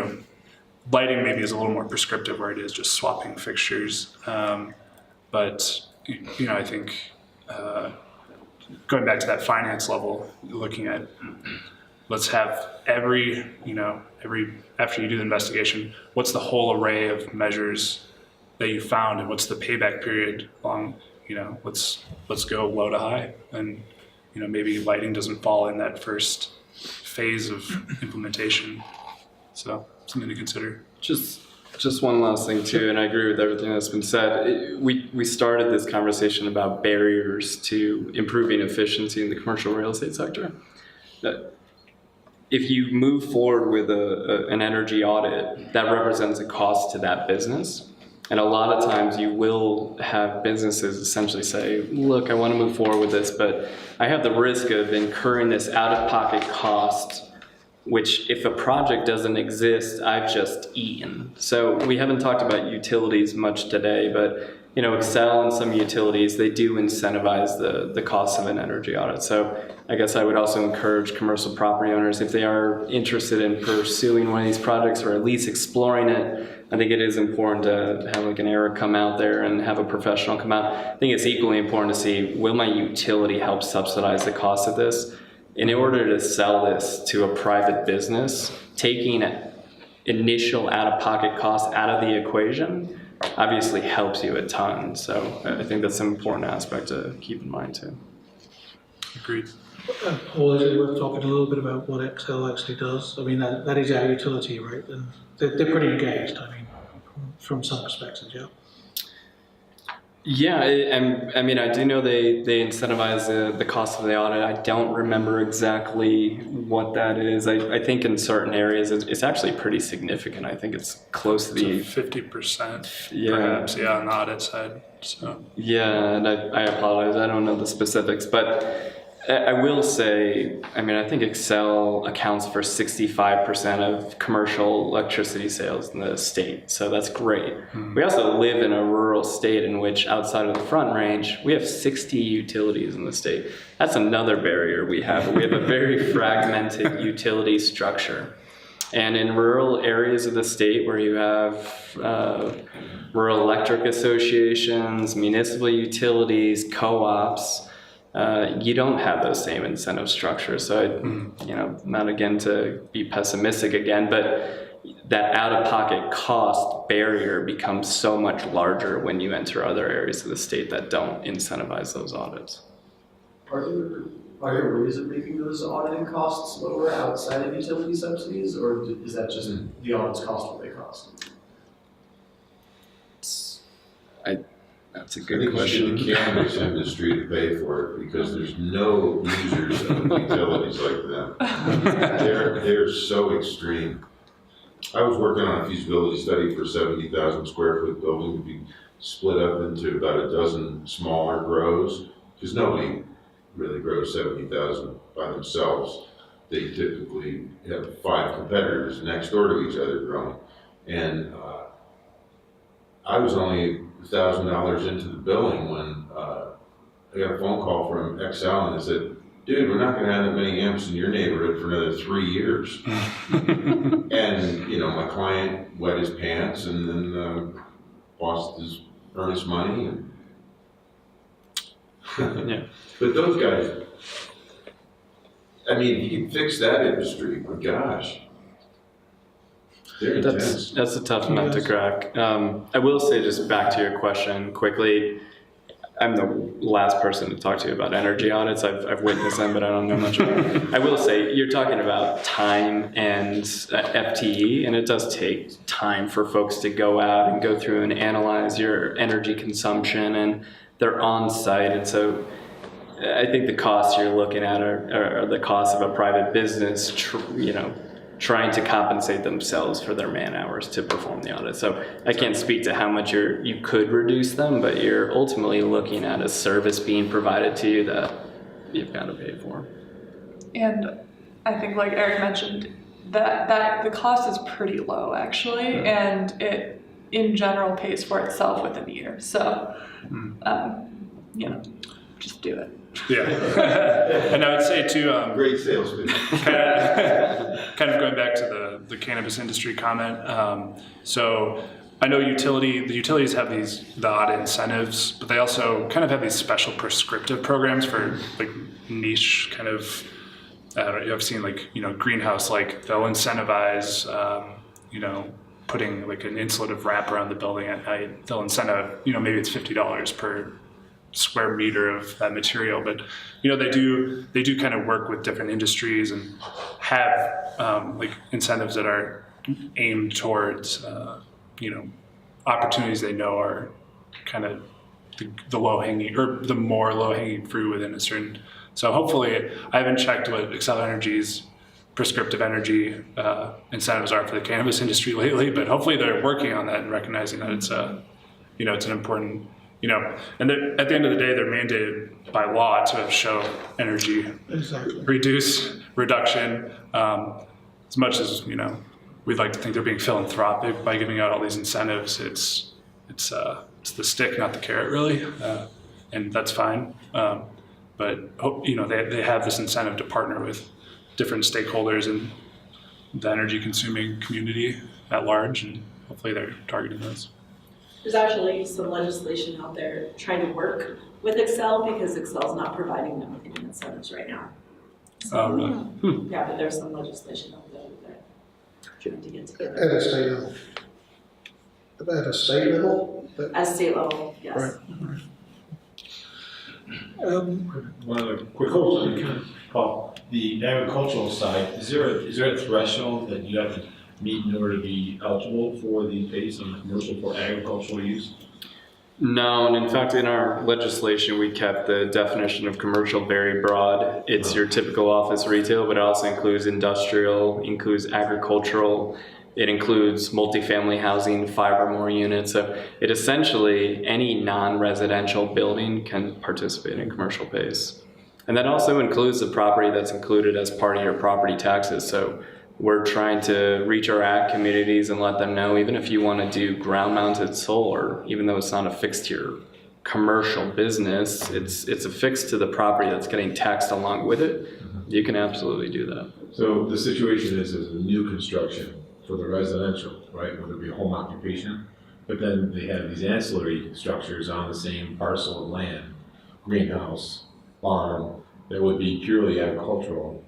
lighting maybe is a little more prescriptive where it is just swapping fixtures. But, I think going back to that finance level, looking at, let's have every after you do the investigation, what's the whole array of measures that you found, and what's the payback period along, let's go low to high. And, maybe lighting doesn't fall in that first phase of implementation. So something to consider. Just one last thing too, and I agree with everything that's been said. We started this conversation about barriers to improving efficiency in the commercial real estate sector. If you move forward with an energy audit, that represents a cost to that business. And a lot of times you will have businesses essentially say, look, I want to move forward with this, but I have the risk of incurring this out-of-pocket cost, which if a project doesn't exist, I've just eaten. So we haven't talked about utilities much today, but Excel and some utilities, they do incentivize the cost of an energy audit. So I guess I would also encourage commercial property owners, if they are interested in pursuing one of these projects or at least exploring it, I think it is important to have like an Eric come out there and have a professional come out. I think it's equally important to see, will my utility help subsidize the cost of this? In order to sell this to a private business, taking initial out-of-pocket costs out of the equation obviously helps you a ton. So I think that's an important aspect to keep in mind too. Agreed. Paul, is it worth talking a little bit about what Excel actually does? I mean, that is our utility, right? And they're pretty engaged, I mean, from some perspectives, yeah. Yeah, I mean, I do know they incentivize the cost of the audit. I don't remember exactly what that is. I think in certain areas it's actually pretty significant. I think it's close to the 50%, perhaps, on the audit side. So yeah, and I apologize. I don't know the specifics, but I will say, I mean, I think Excel accounts for 65% of commercial electricity sales in the state, so that's great. We also live in a rural state in which, outside of the Front Range, we have 60 utilities in the state. That's another barrier we have. We have a very fragmented utility structure. And in rural areas of the state where you have rural electric associations, municipal utilities, co-ops, you don't have those same incentive structures. So, not again to be pessimistic again, but that out-of-pocket cost barrier becomes so much larger when you enter other areas of the state that don't incentivize those audits. Are there ways of making those auditing costs lower outside of utility subsidies, or is that just the audits cost what they cost? That's a I good think you question. should the cannabis industry to pay for it because there's no users of utilities like them. They're so extreme. I was working on a feasibility study for a 70,000 square foot building to be split up into about a dozen smaller grows, because nobody really grows 70,000 by themselves. They typically have 5 competitors next door to each other growing. And I was only $1,000 into the billing when I got a phone call from XL and they said, dude, we're not gonna have that many amps in your neighborhood for another 3 years. And, you know, my client wet his pants and then lost his earnest money. And Yeah. But those guys, I mean, if you can fix that industry, my gosh. They're intense. That's a tough nut to crack. I will say, just back to your question quickly, I'm the last person to talk to you about energy audits. I've witnessed them, but I don't know much about them. I will say, you're talking about time and FTE, and it does take time for folks to go out and go through and analyze your energy consumption, and they're on site. And so I think the costs you're looking at are the cost of a private business, trying to compensate themselves for their man hours to perform the audit. So I can't speak to how much you could reduce them, but you're ultimately looking at a service being provided to you that you've got to pay for. And I think, like Eric mentioned, that the cost is pretty low actually, and it in general pays for itself within a year. So, just do it. Yeah. And I would say too, Great salesman. kind of going back to the cannabis industry comment. So I know the utilities have the audit incentives, but they also kind of have these special prescriptive programs for like niche kind of, I don't know, I've seen like, greenhouse, like they'll incentivize, putting like an insulative wrap around the building at night. They'll incentive, maybe it's $50 per square meter of that material, but they do kind of work with different industries and have like incentives that are aimed towards opportunities they know are kind of the low-hanging or the more low-hanging fruit within a certain. So hopefully, I haven't checked what Xcel Energy's prescriptive energy incentives are for the cannabis industry lately, but hopefully they're working on that and recognizing that it's it's an important. And at the end of the day, they're mandated by law to show energy reduction. As much as we'd like to think they're being philanthropic by giving out all these incentives. It's the stick, not the carrot, really, and that's fine. But they have this incentive to partner with different stakeholders in the energy consuming community at large, and hopefully they're targeting those. There's actually some legislation out there trying to work with Xcel because Xcel's not providing them with any incentives right now. So, Really? Yeah, but there's some legislation out there that they're trying to get together. At a state level. At a state level? At state level, yes. Right. One other quick question, Paul. The agricultural side, is there a threshold that you have to meet in order to be eligible for the PACE on the commercial for agricultural use? No, and in fact, in our legislation, we kept the definition of commercial very broad. It's your typical office retail, but it also includes industrial, includes agricultural, it includes multifamily housing, 5 or more units. So it essentially, any non-residential building can participate in commercial PACE. And that also includes the property that's included as part of your property taxes. So we're trying to reach our ag communities and let them know, even if you want to do ground-mounted solar, even though it's not affixed to your commercial business, it's affixed to the property that's getting taxed along with it. You can absolutely do that. So the situation is a new construction for the residential, right? Whether it be a home occupation, but then they have these ancillary structures on the same parcel of land, greenhouse, barn, that would be purely agricultural.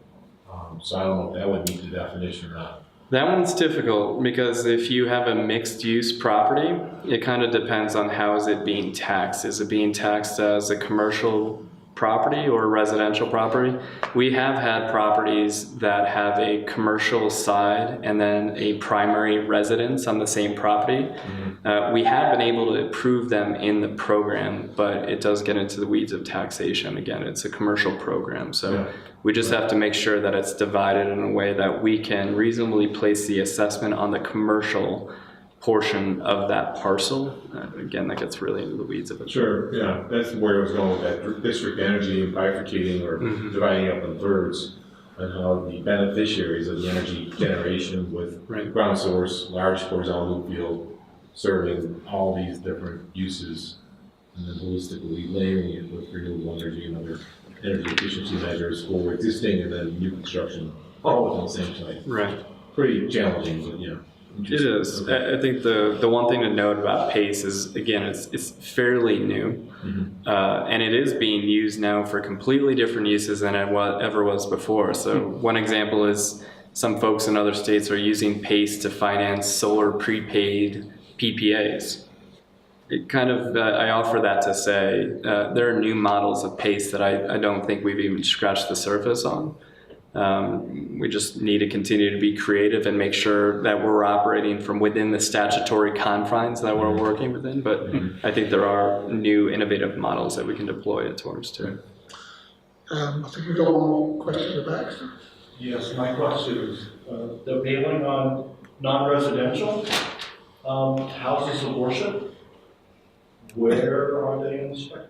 So I don't know if that would meet the definition or not. That one's difficult because if you have a mixed use property, it kind of depends on how is it being taxed. Is it being taxed as a commercial property or residential property. We have had properties that have a commercial side and then a primary residence on the same property. We have been able to approve them in the program, but it does get into the weeds of taxation. Again, it's a commercial program, so we just have to make sure that it's divided in a way that we can reasonably place the assessment on the commercial portion of that parcel. Again, that gets really into the weeds of it. Sure, yeah, that's where I was going with that district energy and bifurcating or dividing up in thirds, and how the beneficiaries of the energy generation with ground source, large horizontal loop field, serving all these different uses, and then holistically layering it with renewable energy and other energy efficiency measures for existing and then new construction, all within the same site. Right. Pretty challenging, but yeah. It is. I think the one thing to note about PACE is, again, it's fairly new, and it is being used now for completely different uses than it ever was before. So one example is some folks in other states are using PACE to finance solar prepaid PPAs. It kind of, I offer that to say, there are new models of PACE that I don't think we've even scratched the surface on. We just need to continue to be creative and make sure that we're operating from within the statutory confines that we're working within. But I think there are new innovative models that we can deploy it towards too. I think we've got one more question at the back. Yes, my question is, the bailing on non-residential houses of worship, where are they in the spectrum?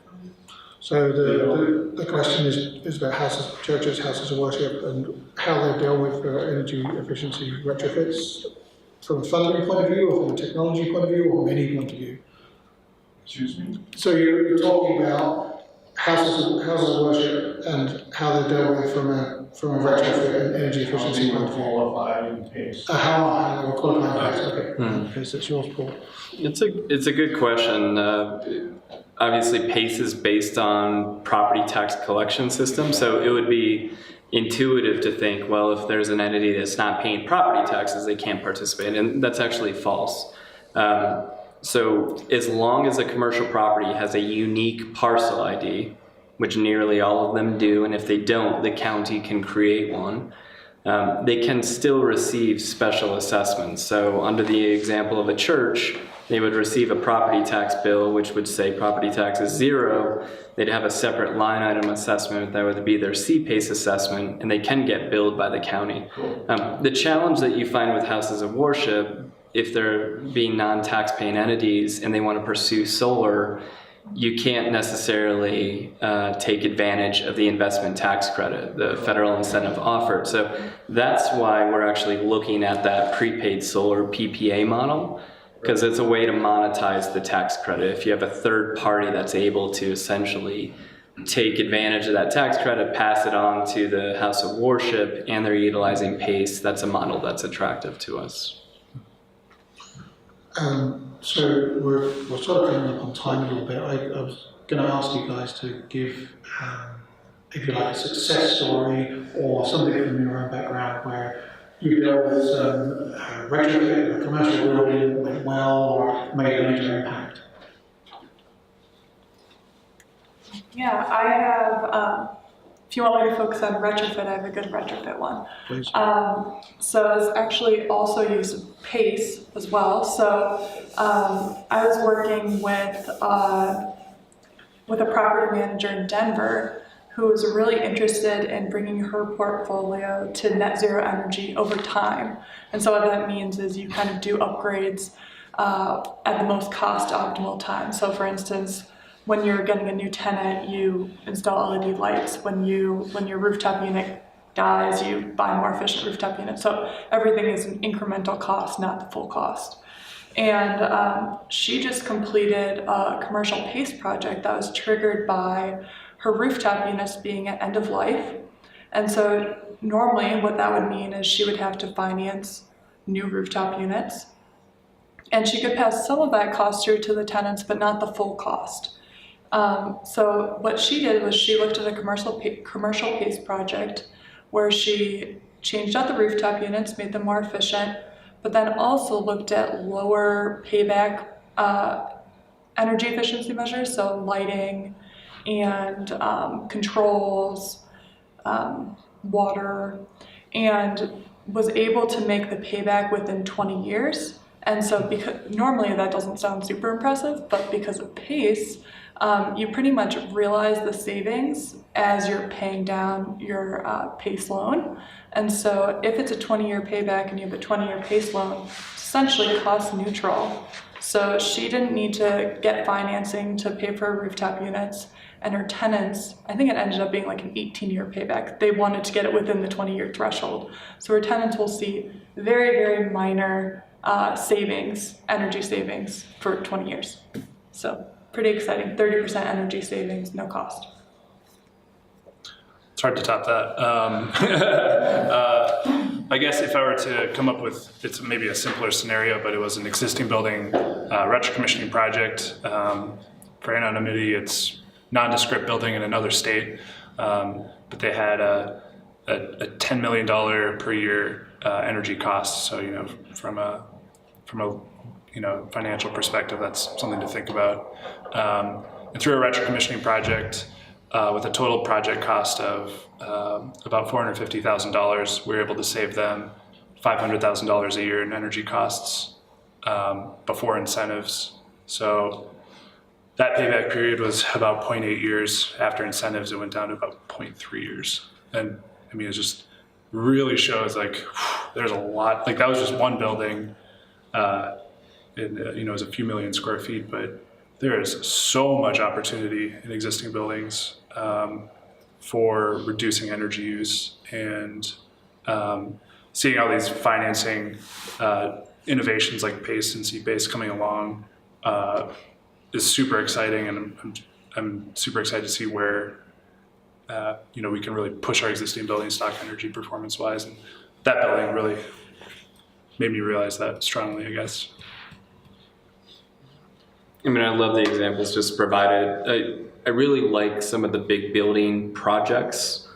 So the question is about houses, churches, houses of worship, and how they deal with energy efficiency retrofits from a funding point of view, or from a technology point of view, or from any point of view. Excuse me? So you're talking about houses of worship and how they deal with from a retrofit and energy efficiency point of view. Qualified in PACE. How they were qualified in PACE. Okay, because it's yours, Paul. It's a good question. Obviously, PACE is based on property tax collection system, so it would be intuitive to think, well, if there's an entity that's not paying property taxes, they can't participate, and that's actually false. So as long as a commercial property has a unique parcel ID, which nearly all of them do, and if they don't, the county can create one, they can still receive special assessments. So under the example of a church, they would receive a property tax bill, which would say property tax is 0. They'd have a separate line item assessment that would be their CPACE assessment, and they can get billed by the county. The challenge that you find with houses of worship, if they're being non-tax paying entities and they want to pursue solar, you can't necessarily take advantage of the investment tax credit, the federal incentive offered. So that's why we're actually looking at that prepaid solar PPA model, because it's a way to monetize the tax credit. If you have a third party that's able to essentially take advantage of that tax credit, pass it on to the house of worship, and they're utilizing PACE, that's a model that's attractive to us. So we're sort of coming up on time a little bit. I was going to ask you guys to give, if you like, a success story or something from your own background where you dealt with retrofit, a commercial building that went well or made a major impact. Yeah, I have, if you want me to focus on retrofit, I have a good retrofit one. Please. So I was actually also used PACE as well. So I was working with a property manager in Denver who was really interested in bringing her portfolio to net zero energy over time. And so what that means is you kind of do upgrades at the most cost optimal time. So for instance, when you're getting a new tenant, you install LED lights. When your rooftop unit dies, you buy more efficient rooftop units. So everything is an incremental cost, not the full cost. And she just completed a commercial PACE project that was triggered by her rooftop units being at end of life. And so normally what that would mean is she would have to finance new rooftop units. And she could pass some of that cost through to the tenants, but not the full cost. So what she did was she looked at a commercial PACE project where she changed out the rooftop units, made them more efficient, but then also looked at lower payback energy efficiency measures, so lighting and controls, water, and was able to make the payback within 20 years. And so because normally that doesn't sound super impressive, but because of PACE, you pretty much realize the savings as you're paying down your PACE loan. And so if it's a 20-year payback and you have a 20-year PACE loan, it's essentially cost neutral. So she didn't need to get financing to pay for her rooftop units, and her tenants, I think it ended up being like an 18-year payback. They wanted to get it within the 20-year threshold. So her tenants will see very, very minor savings, energy savings for 20 years. So pretty exciting, 30% energy savings, no cost. It's hard to top that. I guess if I were to come up with, it's maybe a simpler scenario, but it was an existing building retro commissioning project. For anonymity, it's nondescript building in another state, but they had a $10 million per year energy cost. So from a financial perspective, that's something to think about. And through a retro commissioning project, with a total project cost of about $450,000, we were able to save them $500,000 a year in energy costs before incentives. So that payback period was about 0.8 years. After incentives, it went down to about 0.3 years. And I mean, it just really shows like there's a lot. Like that was just one building. It was a few million square feet, but there is so much opportunity in existing buildings for reducing energy use, and seeing all these financing innovations like PACE and C-PACE coming along is super exciting, and I'm super excited to see where we can really push our existing building stock energy performance-wise, and that building really made me realize that strongly, I guess. I mean, I love the examples just provided. I really like some of the big building projects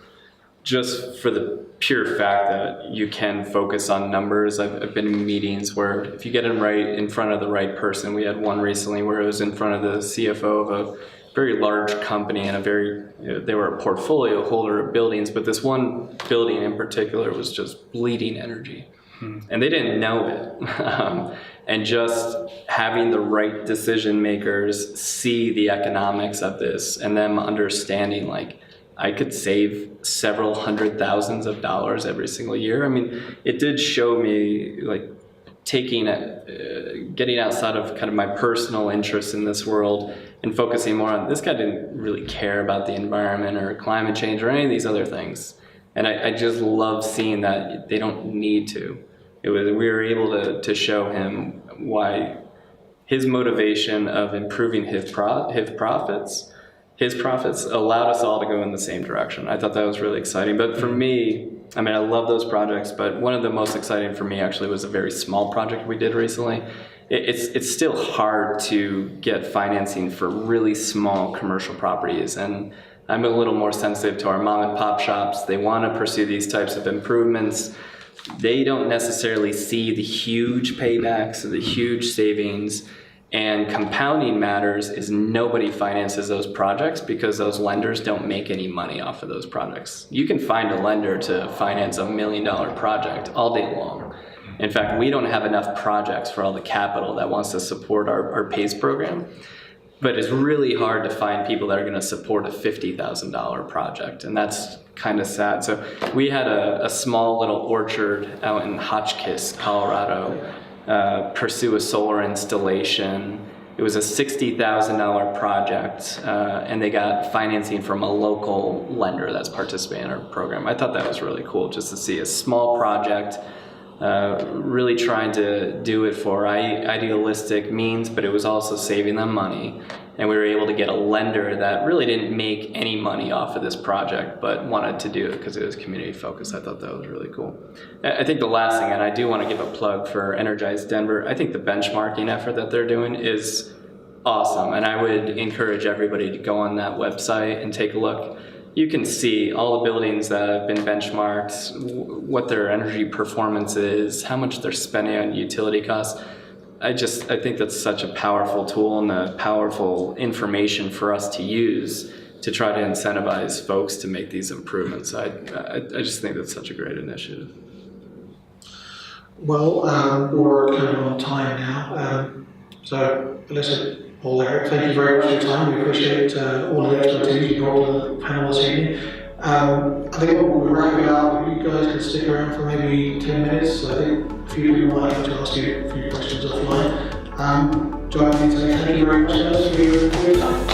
just for the pure fact that you can focus on numbers. I've been in meetings where if you get them right in front of the right person, we had one recently where it was in front of the CFO of a very large company and they were a portfolio holder of buildings, but this one building in particular was just bleeding energy. And they didn't know it. And just having the right decision makers see the economics of this and them understanding like I could save several $100,000s every single year. I mean, it did show me like getting outside of kind of my personal interest in this world and focusing more on this guy didn't really care about the environment or climate change or any of these other things. And I just love seeing that they don't need to. We were able to show him why his motivation of improving his profits allowed us all to go in the same direction. I thought that was really exciting. But for me, I mean, I love those projects, but one of the most exciting for me actually was a very small project we did recently. It's still hard to get financing for really small commercial properties, and I'm a little more sensitive to our mom and pop shops. They want to pursue these types of improvements. They don't necessarily see the huge paybacks or the huge savings, and compounding matters is nobody finances those projects because those lenders don't make any money off of those projects. You can find a lender to finance $1 million project all day long. In fact, we don't have enough projects for all the capital that wants to support our PACE program. But it's really hard to find people that are going to support a $50,000 project, and that's kind of sad. So we had a small little orchard out in Hotchkiss, Colorado, pursue a solar installation. It was a $60,000 project, and they got financing from a local lender that's participating in our program. I thought that was really cool just to see a small project really trying to do it for idealistic means, but it was also saving them money. And we were able to get a lender that really didn't make any money off of this project, but wanted to do it because it was community focused. I thought that was really cool. I think the last thing, and I do want to give a plug for Energize Denver, I think the benchmarking effort that they're doing is awesome. And I would encourage everybody to go on that website and take a look. You can see all the buildings that have been benchmarked, what their energy performance is, how much they're spending on utility costs. I think that's such a powerful tool and a powerful information for us to use to try to incentivize folks to make these improvements. I just think that's such a great initiative. Well, we're kind of on time now. So, Alisa, Paul, Eric, thank you very much for your time. We appreciate all the expertise you brought to the panel this evening. I think we'll wrap it up. You guys can stick around for maybe 10 minutes. I think a few people might have to ask you a few questions offline. Do I need to say thank you very much, guys, for your time?